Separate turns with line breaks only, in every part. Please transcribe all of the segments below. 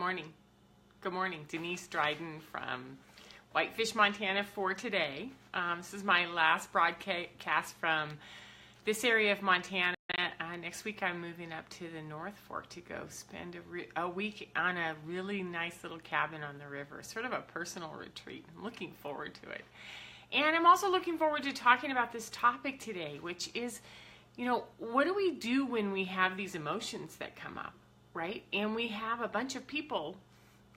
morning. Good morning. Denise Dryden from Whitefish, Montana for today. This is my last broadcast from this area of Montana. Next week I'm moving up to the North Fork to go spend a week on a really nice little cabin on the river, sort of a personal retreat. I'm looking forward to it. And I'm also looking forward to talking about this topic today, which is, what do we do when we have these emotions that come up, right? And we have a bunch of people,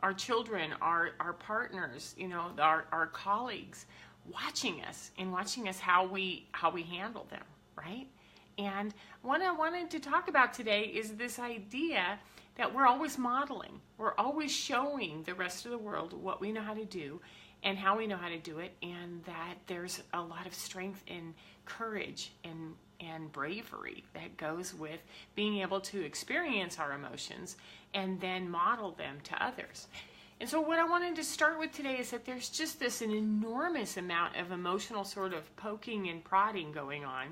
our children, our partners, our colleagues, watching us how we handle them, right? And what I wanted to talk about today is this idea that we're always modeling. We're always showing the rest of the world what we know how to do and how we know how to do it, and that there's a lot of strength and courage and bravery that goes with being able to experience our emotions and then model them to others. And so what I wanted to start with today is that there's just an enormous amount of emotional sort of poking and prodding going on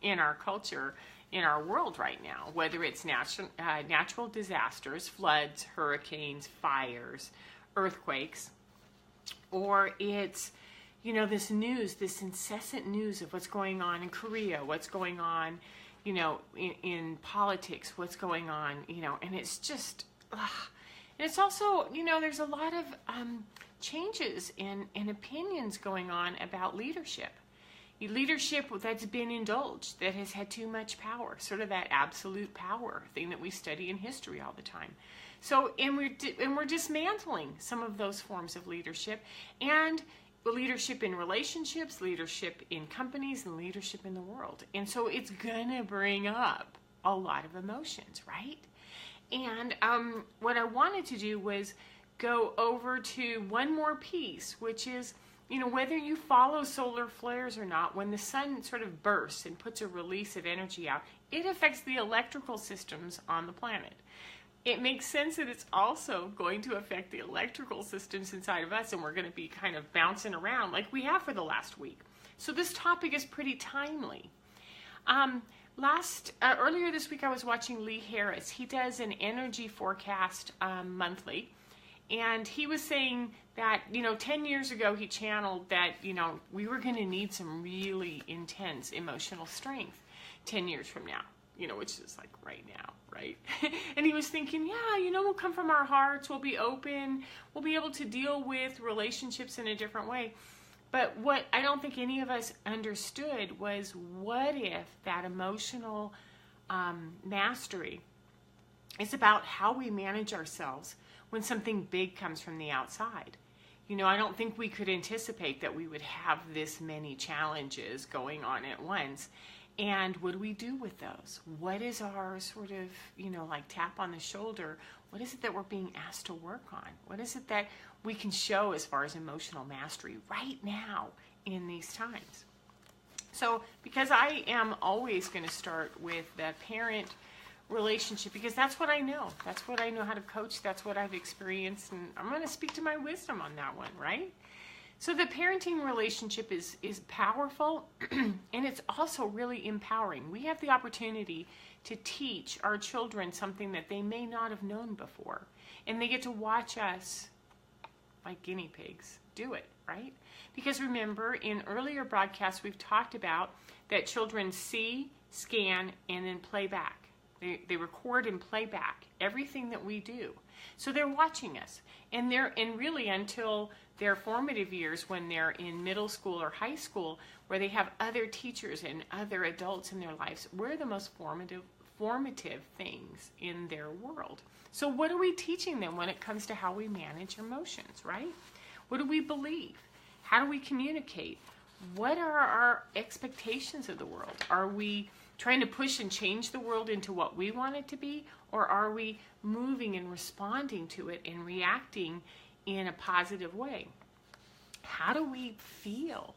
in our culture, in our world right now, whether it's natural disasters, floods, hurricanes, fires, earthquakes, or it's, this news, this incessant news of what's going on in Korea, what's going on, in politics, what's going on, and it's just, and it's also, there's a lot of changes in opinions going on about leadership. Leadership that's been indulged, that has had too much power, sort of that absolute power thing that we study in history all the time. So, and we're dismantling some of those forms of leadership, and leadership in relationships, leadership in companies, and leadership in the world. And so it's gonna bring up a lot of emotions, right? And what I wanted to do was go over to one more piece, which is, whether you follow solar flares or not, when the sun sort of bursts and puts a release of energy out, it affects the electrical systems on the planet. It makes sense that it's also going to affect the electrical systems inside of us, and we're going to be kind of bouncing around like we have for the last week. So this topic is pretty timely. Earlier this week I was watching Lee Harris. He does an energy forecast monthly. And he was saying that, 10 years ago he channeled that, we were going to need some really intense emotional strength 10 years from now, which is like right now, right? And he was thinking, we'll come from our hearts, we'll be open, we'll be able to deal with relationships in a different way. But what I don't think any of us understood was, what if that emotional mastery is about how we manage ourselves when something big comes from the outside? I don't think we could anticipate that we would have this many challenges going on at once. And what do we do with those? What is our sort of, like tap on the shoulder? What is it that we're being asked to work on? What is it that we can show as far as emotional mastery right now in these times? So, because I am always going to start with the parent relationship, because that's what I know. That's what I know how to coach. That's what I've experienced, and I'm going to speak to my wisdom on that one, right? So the parenting relationship is powerful, and it's also really empowering. We have the opportunity to teach our children something that they may not have known before, and they get to watch us, like guinea pigs, do it, right? Because remember, in earlier broadcasts we've talked about that children see, scan, and then play back. They record and play back everything that we do. So they're watching us. And really until their formative years, when they're in middle school or high school, where they have other teachers and other adults in their lives, we're the most formative things in their world. So what are we teaching them when it comes to how we manage emotions, right? What do we believe? How do we communicate? What are our expectations of the world? Are we trying to push and change the world into what we want it to be? Or are we moving and responding to it and reacting in a positive way? How do we feel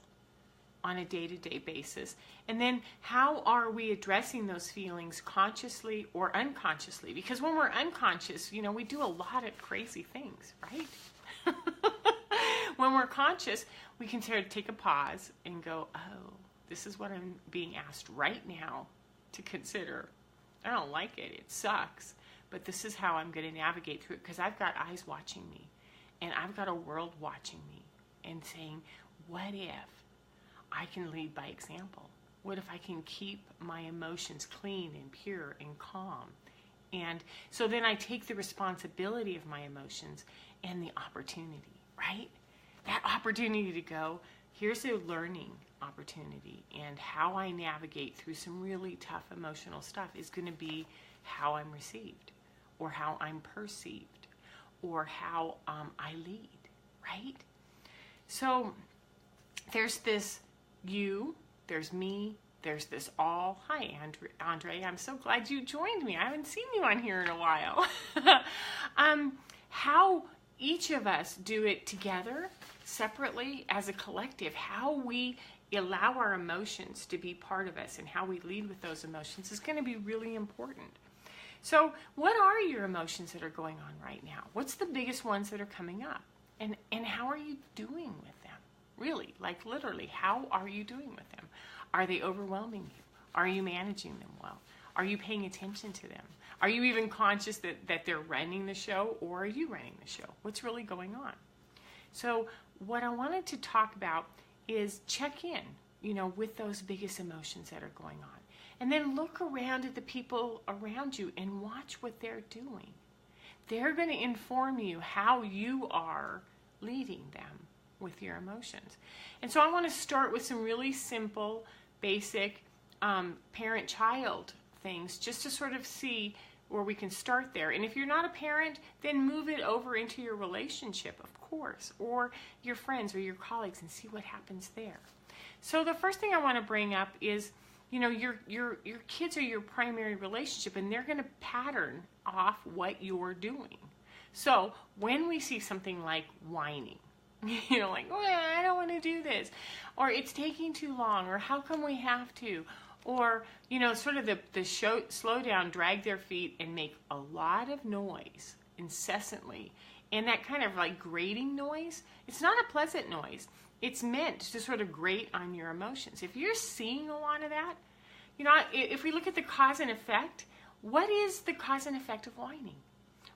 on a day-to-day basis? And then how are we addressing those feelings consciously or unconsciously? Because when we're unconscious, we do a lot of crazy things, right? When we're conscious, we can sort of take a pause and go, oh, this is what I'm being asked right now to consider. I don't like it. It sucks. but this is how I'm going to navigate through it, because I've got eyes watching me, and I've got a world watching me and saying, what if I can lead by example? What if I can keep my emotions clean and pure and calm? And so then I take the responsibility of my emotions and the opportunity, right? That opportunity to go, here's a learning opportunity, and how I navigate through some really tough emotional stuff is going to be how I'm received, or how I'm perceived, or how I lead, right? So there's this you, there's me, there's this all. Hi, Andre. I'm so glad you joined me. I haven't seen you on here in a while. How each of us do it together, separately, as a collective, how we allow our emotions to be part of us and how we lead with those emotions is going to be really important. So what are your emotions that are going on right now? What's the biggest ones that are coming up? And how are you doing with them? Really, like literally, how are you doing with them? Are they overwhelming you? Are you managing them well? Are you paying attention to them? Are you even conscious that they're running the show, or are you running the show? What's really going on? So what I wanted to talk about is check in, with those biggest emotions that are going on. And then look around at the people around you and watch what they're doing. They're going to inform you how you are leading them with your emotions. And so I want to start with some really simple, basic parent-child things, just to sort of see where we can start there. And if you're not a parent, then move it over into your relationship, of course, or your friends or your colleagues, and see what happens there. So the first thing I want to bring up is, your kids are your primary relationship, and they're going to pattern off what you're doing. So when we see something like whining, like, I don't want to do this, or it's taking too long, or how come we have to, or, sort of the slow down, drag their feet, and make a lot of noise incessantly. And that kind of like grating noise, it's not a pleasant noise. It's meant to sort of grate on your emotions. If you're seeing a lot of that, if we look at the cause and effect, what is the cause and effect of whining?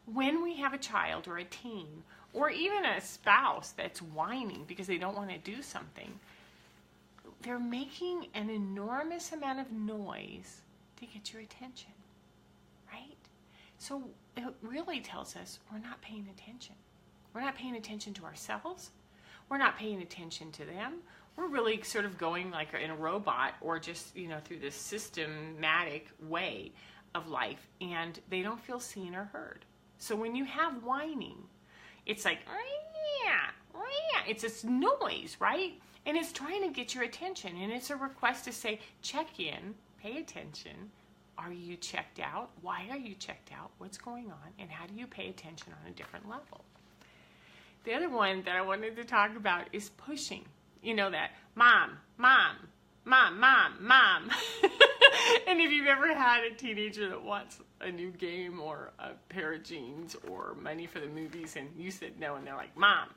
When we have a child or a teen, or even a spouse that's whining because they don't want to do something, they're making an enormous amount of noise to get your attention, right? So it really tells us we're not paying attention. We're not paying attention to ourselves. We're not paying attention to them. We're really sort of going like in a robot, or just, through this systematic way of life, and they don't feel seen or heard. So when you have whining, it's like, it's this noise, right? And it's trying to get your attention, and it's a request to say, check in, pay attention. Are you checked out? Why are you checked out? What's going on? And how do you pay attention on a different level? The other one that I wanted to talk about is pushing. That mom. And if you've ever had a teenager that wants a new game or a pair of jeans or money for the movies, and you said no, and they're like, mom.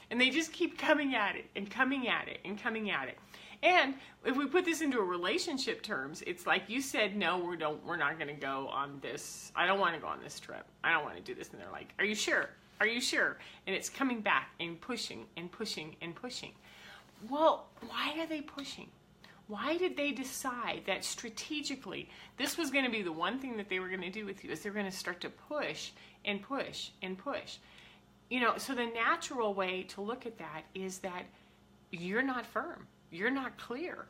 And they just keep coming at it and coming at it and coming at it. And if we put this into a relationship terms, it's like, you said no, we're not going to go on this. I don't want to go on this trip. I don't want to do this. And they're like, are you sure? Are you sure? And it's coming back and pushing and pushing and pushing. Well, why are they pushing? Why did they decide that strategically this was going to be the one thing that they were going to do with you, is they're going to start to push and push and push? So the natural way to look at that is that you're not firm. You're not clear.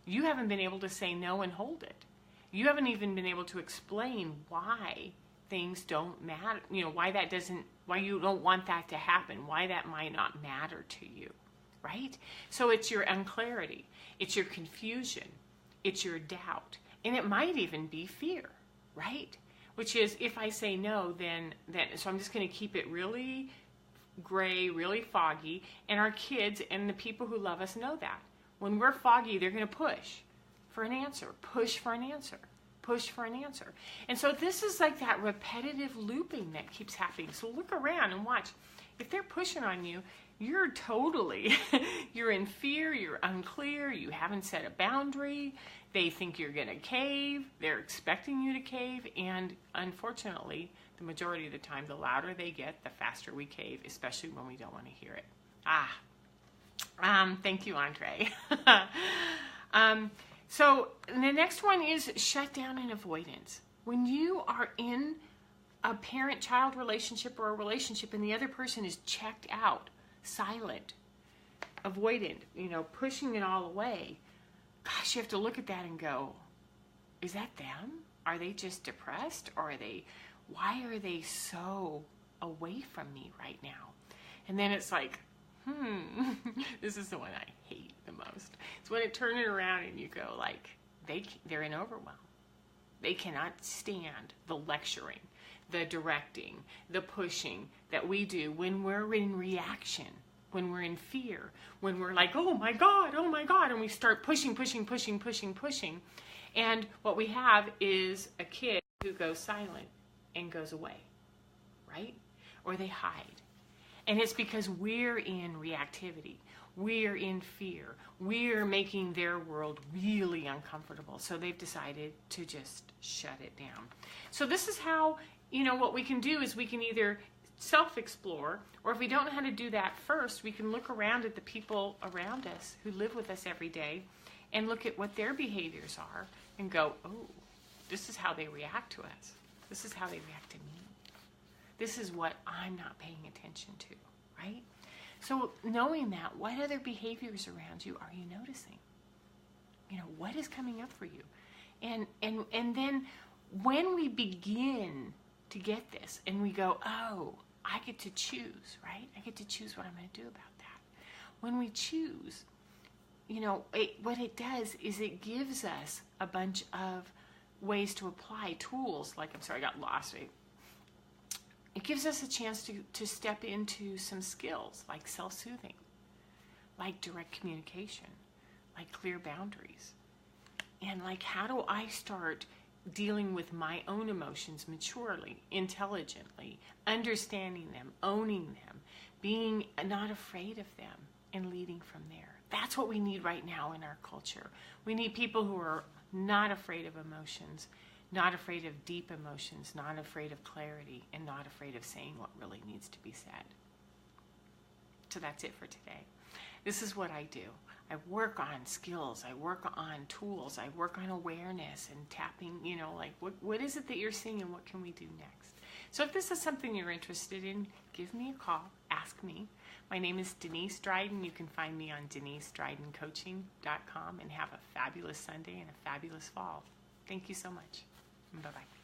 You haven't been able to say no and hold it. You haven't even been able to explain why things don't matter, why you don't want that to happen, why that might not matter to you, right? So it's your unclarity, it's your confusion, it's your doubt, and it might even be fear, right? Which is, if I say no, then so I'm just going to keep it really gray, really foggy, and our kids and the people who love us know that. When we're foggy, they're going to push for an answer, push for an answer. Push for an answer. And so this is like that repetitive looping that keeps happening. So look around and watch. If they're pushing on you, you're totally, you're in fear, you're unclear, you haven't set a boundary, they think you're gonna cave, they're expecting you to cave, and unfortunately, the majority of the time, the louder they get, the faster we cave, especially when we don't want to hear it. Thank you, Andre. So the next one is shut down and avoidance. When you are in a parent-child relationship or a relationship and the other person is checked out, silent, avoidant, pushing it all away, gosh, you have to look at that and go, is that them? Are they just depressed? Or why are they so away from me right now? And then it's like, this is the one I hate the most. It's when it turns it around and you go like, they're in overwhelm. They cannot stand the lecturing, the directing, the pushing that we do when we're in reaction, when we're in fear, when we're like, oh my God, and we start pushing. And what we have is a kid who goes silent and goes away, right? Or they hide. And it's because we're in reactivity. We're in fear. We're making their world really uncomfortable. So they've decided to just shut it down. So this is how, what we can do is we can either self-explore, or if we don't know how to do that first, we can look around at the people around us who live with us every day and look at what their behaviors are and go, oh, this is how they react to us. This is how they react to me. This is what I'm not paying attention to, right? So knowing that, what other behaviors around you are you noticing? What is coming up for you? And then when we begin to get this and we go, oh, I get to choose, right? I get to choose what I'm going to do about that. When we choose, what it does is it gives us a bunch of ways to apply tools. Like, I'm sorry, I got lost. It gives us a chance to step into some skills like self-soothing, like direct communication, like clear boundaries. And like, how do I start dealing with my own emotions maturely, intelligently, understanding them, owning them, being not afraid of them, and leading from there. That's what we need right now in our culture. We need people who are not afraid of emotions, not afraid of deep emotions, not afraid of clarity, and not afraid of saying what really needs to be said. So that's it for today. This is what I do. I work on skills, I work on tools, I work on awareness and tapping, like what is it that you're seeing and what can we do next? So if this is something you're interested in, give me a call, ask me. My name is Denise Dryden. You can find me on DeniseDrydenCoaching.com, and have a fabulous Sunday and a fabulous fall. Thank you so much. Bye-bye.